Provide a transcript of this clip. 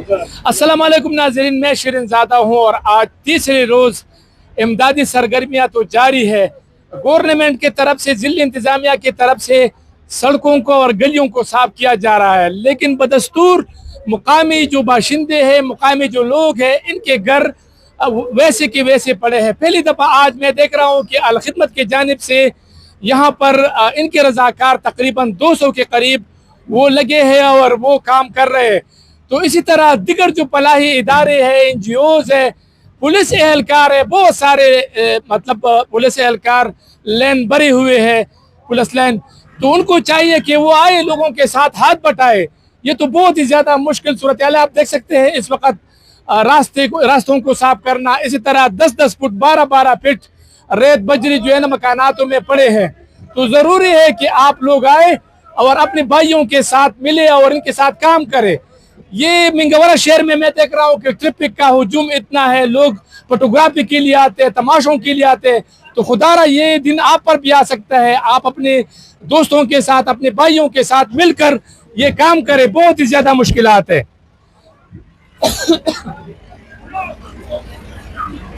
अस्सलाम वालेकुम नाज़रीन, मैं शिरीन ज़ादा हूँ और आज तीसरे रोज़ इमदादी सरगर्मियाँ तो जारी है। गवर्नमेंट के तरफ से, ज़िला इंतज़ामिया की तरफ से सड़कों को और गलियों को साफ किया जा रहा है, लेकिन बदस्तूर मुकामी जो बाशिंदे हैं, मुकामी जो लोग हैं, इनके घर वैसे के वैसे पड़े हैं। पहली दफ़ा आज मैं देख रहा हूँ कि अल खिदमत की जानिब से यहाँ पर इनके रज़ाकार तकरीबन 200 के करीब वो लगे हैं और वो काम कर रहे हैं। तो इसी तरह दिगर जो फलाही इदारे हैं, NGOs है, पुलिस एहलकार है, बहुत सारे मतलब पुलिस एहलकार लाइन भरे हुए हैं, पुलिस लाइन। तो उनको चाहिए कि वो आए, लोगों के साथ हाथ बटाए। ये तो बहुत ही ज़्यादा मुश्किल सूरत हाल है। आप देख सकते हैं इस वक्त रास्तों को साफ करना, इसी तरह 10-10 फुट 12-12 फीट रेत बजरी जो है ना मकानातों में पड़े हैं। तो ज़रूरी है कि आप लोग आए और अपने भाइयों के साथ मिले और इनके साथ काम करें। ये मिंगवरा शहर में मैं देख रहा हूँ कि ट्रैफिक का हुजूम इतना है, लोग फोटोग्राफी के लिए आते हैं, तमाशों के लिए आते हैं। तो खुदारा ये दिन आप पर भी आ सकता है। आप अपने दोस्तों के साथ, अपने भाइयों के साथ मिलकर ये काम करें। बहुत ही ज्यादा मुश्किलात है।